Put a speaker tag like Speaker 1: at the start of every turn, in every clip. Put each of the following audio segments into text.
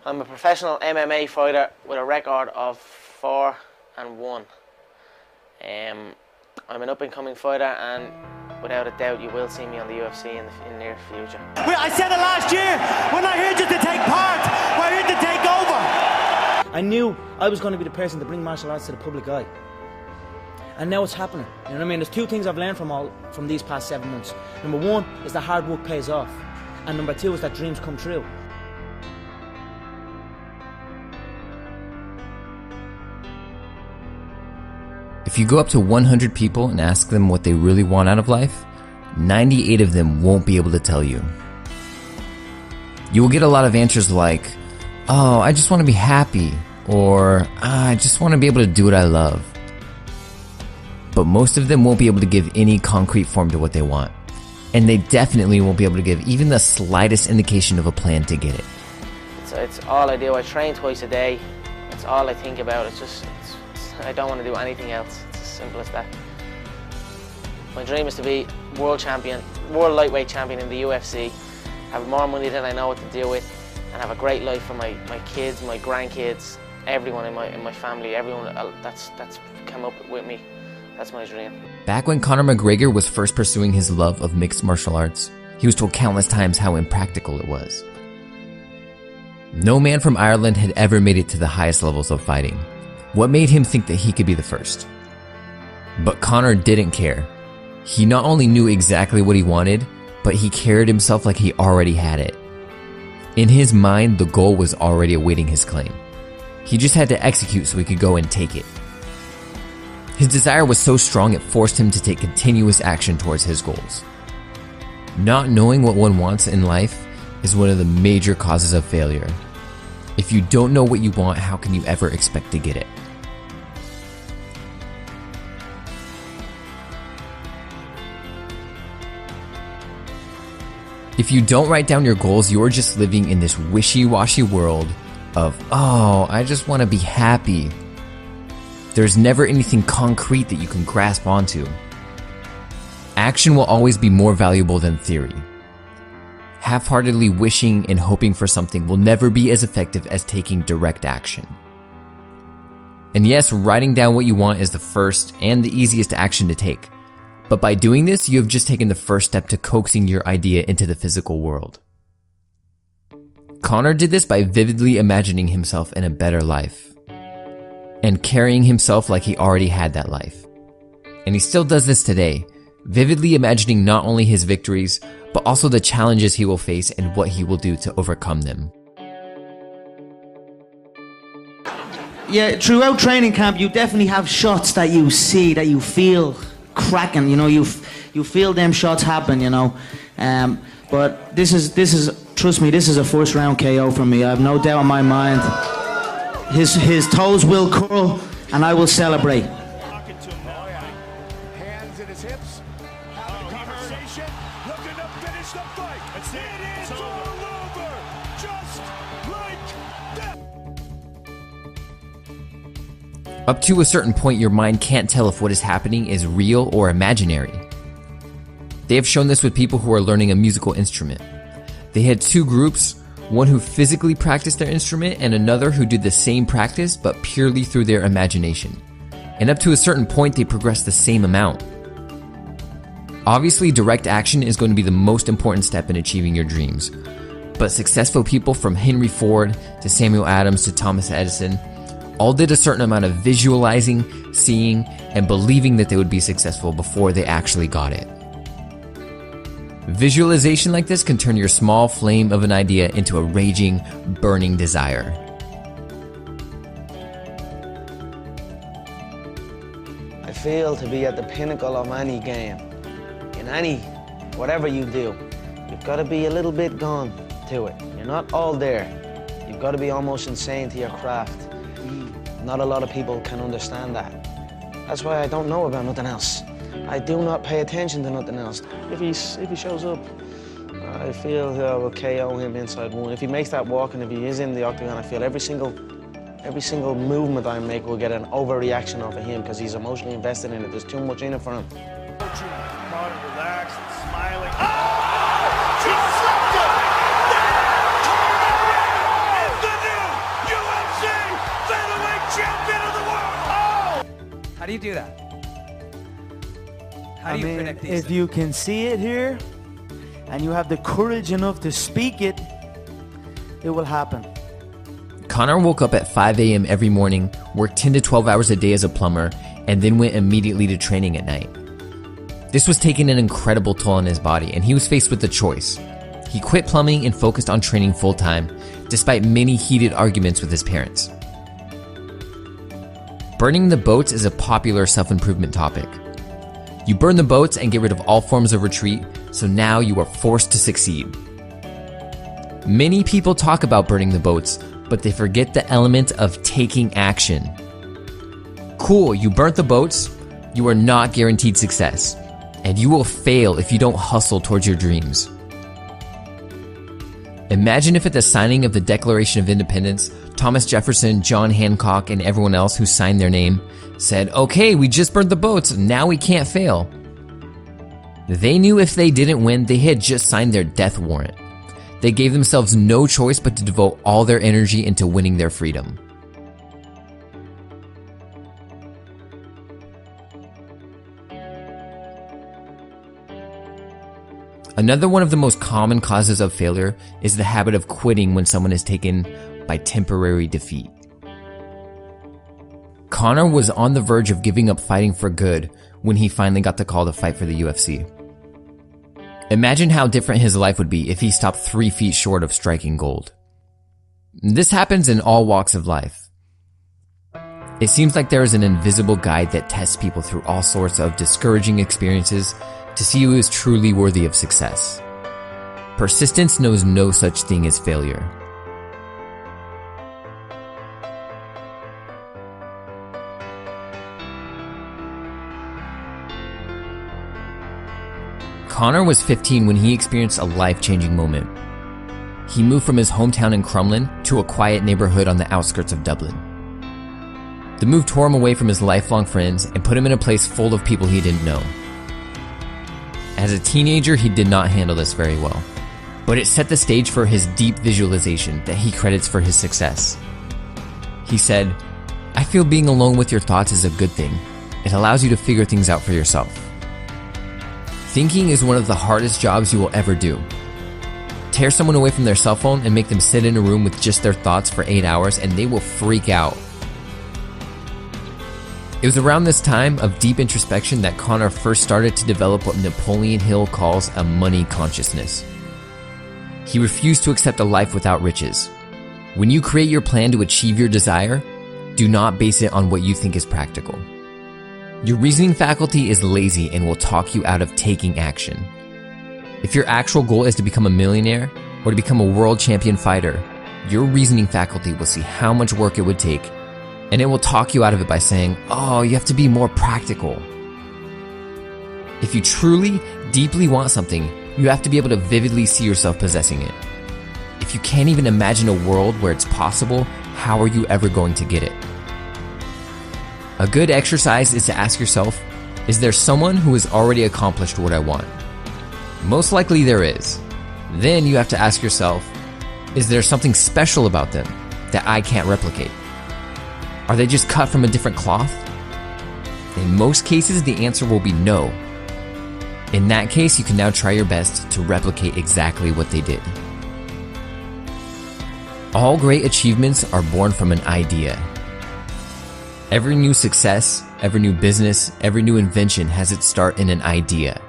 Speaker 1: I'm a professional MMA fighter with a record of 4-1. I'm an up-and-coming fighter, and without a doubt you will see me on the UFC in the near future.
Speaker 2: I said it last year, we're not here just to take part, we're here to take over.
Speaker 3: I knew I was going to be the person to bring martial arts to the public eye. And now it's happening. You know what I mean? There's two things I've learned from these past 7 months. Number one is that hard work pays off. And number two is that dreams come true.
Speaker 4: If you go up to 100 people and ask them what they really want out of life, 98 of them won't be able to tell you. You will get a lot of answers like, oh, I just want to be happy, or I just want to be able to do what I love. But most of them won't be able to give any concrete form to what they want. And they definitely won't be able to give even the slightest indication of a plan to get it.
Speaker 1: It's all I do. I train twice a day. It's all I think about. I don't want to do anything else. It's as simple as that. My dream is to be world lightweight champion in the UFC, have more money than I know what to do with, and have a great life for my kids, my grandkids, everyone in my family, everyone that's come up with me. That's my dream.
Speaker 4: Back when Conor McGregor was first pursuing his love of mixed martial arts, he was told countless times how impractical it was. No man from Ireland had ever made it to the highest levels of fighting. What made him think that he could be the first? But Conor didn't care. He not only knew exactly what he wanted, but he carried himself like he already had it. In his mind, the goal was already awaiting his claim. He just had to execute so he could go and take it. His desire was so strong it forced him to take continuous action towards his goals. Not knowing what one wants in life is one of the major causes of failure. If you don't know what you want, how can you ever expect to get it? If you don't write down your goals, you're just living in this wishy-washy world of, oh, I just want to be happy. There's never anything concrete that you can grasp onto. Action will always be more valuable than theory. Half-heartedly wishing and hoping for something will never be as effective as taking direct action. And yes, writing down what you want is the first and the easiest action to take. But by doing this, you have just taken the first step to coaxing your idea into the physical world. Conor did this by vividly imagining himself in a better life and carrying himself like he already had that life. And he still does this today, vividly imagining not only his victories, but also the challenges he will face and what he will do to overcome them.
Speaker 3: Yeah, throughout training camp, you definitely have shots that you see, that you feel cracking, you know, you feel them shots happen, you know. But this is, trust me, this is a first round KO for me. I have no doubt in my mind. His toes will curl and I will celebrate.
Speaker 2: Hands in his hips, having a conversation, looking to finish the fight. It is all over, just like that.
Speaker 4: Up to a certain point, your mind can't tell if what is happening is real or imaginary. They have shown this with people who are learning a musical instrument. They had two groups, one who physically practiced their instrument and another who did the same practice but purely through their imagination. And up to a certain point, they progressed the same amount. Obviously, direct action is going to be the most important step in achieving your dreams. But successful people from Henry Ford to Samuel Adams to Thomas Edison all did a certain amount of visualizing, seeing, and believing that they would be successful before they actually got it. Visualization like this can turn your small flame of an idea into a raging, burning desire.
Speaker 5: I feel to be at the pinnacle of any game, in whatever you do, you've got to be a little bit gone to it. You're not all there. You've got to be almost insane to your craft. Not a lot of people can understand that. That's why I don't know about nothing else. I do not pay attention to nothing else. If he shows up, I feel I will KO him inside one. If he makes that walk and if he is in the octagon, I feel every single movement I make will get an overreaction off of him because he's emotionally invested in it. There's too much in it for him.
Speaker 2: Calm, relaxed, smiling. Oh! Disruptive! Conor is the new
Speaker 6: do you do that? How
Speaker 7: I
Speaker 6: do you
Speaker 7: mean,
Speaker 6: predict these
Speaker 7: if
Speaker 6: things?
Speaker 7: you can see it here and you have the courage enough to speak it, it will happen.
Speaker 4: Conor woke up at 5 a.m. every morning, worked 10 to 12 hours a day as a plumber, and then went immediately to training at night. This was taking an incredible toll on his body, and he was faced with a choice. He quit plumbing and focused on training full-time, despite many heated arguments with his parents. Burning the boats is a popular self-improvement topic. You burn the boats and get rid of all forms of retreat, so now you are forced to succeed. Many people talk about burning the boats, but they forget the element of taking action. Cool, you burnt the boats, you are not guaranteed success, and you will fail if you don't hustle towards your dreams. Imagine if at the signing of the Declaration of Independence, Thomas Jefferson, John Hancock, and everyone else who signed their name said, okay, we just burnt the boats, now we can't fail. They knew if they didn't win, they had just signed their death warrant. They gave themselves no choice but to devote all their energy into winning their freedom. Another one of the most common causes of failure is the habit of quitting when someone is taken by temporary defeat. Conor was on the verge of giving up fighting for good when he finally got the call to fight for the UFC. Imagine how different his life would be if he stopped 3 feet short of striking gold. This happens in all walks of life. It seems like there is an invisible guide that tests people through all sorts of discouraging experiences to see who is truly worthy of success. Persistence knows no such thing as failure. Conor was 15 when he experienced a life-changing moment. He moved from his hometown in Crumlin to a quiet neighborhood on the outskirts of Dublin. The move tore him away from his lifelong friends and put him in a place full of people he didn't know. As a teenager, he did not handle this very well, but it set the stage for his deep visualization that he credits for his success. He said, "I feel being alone with your thoughts is a good thing. It allows you to figure things out for yourself. Thinking is one of the hardest jobs you will ever do. Tear someone away from their cell phone and make them sit in a room with just their thoughts for 8 hours and they will freak out." It was around this time of deep introspection that Conor first started to develop what Napoleon Hill calls a money consciousness. He refused to accept a life without riches. When you create your plan to achieve your desire, do not base it on what you think is practical. Your reasoning faculty is lazy and will talk you out of taking action. If your actual goal is to become a millionaire or to become a world champion fighter, your reasoning faculty will see how much work it would take, and it will talk you out of it by saying, "Oh, you have to be more practical." If you truly, deeply want something, you have to be able to vividly see yourself possessing it. If you can't even imagine a world where it's possible, how are you ever going to get it? A good exercise is to ask yourself, is there someone who has already accomplished what I want? Most likely there is. Then you have to ask yourself, is there something special about them that I can't replicate? Are they just cut from a different cloth? In most cases, the answer will be no. In that case, you can now try your best to replicate exactly what they did. All great achievements are born from an idea. Every new success, every new business, every new invention has its start in an idea.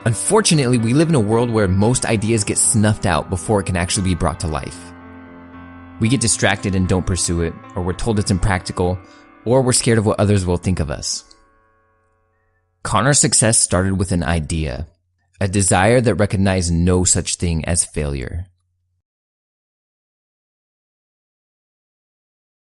Speaker 4: Unfortunately, we live in a world where most ideas get snuffed out before it can actually be brought to life. We get distracted and don't pursue it, or we're told it's impractical, or we're scared of what others will think of us. Conor's success started with an idea, a desire that recognized no such thing as failure.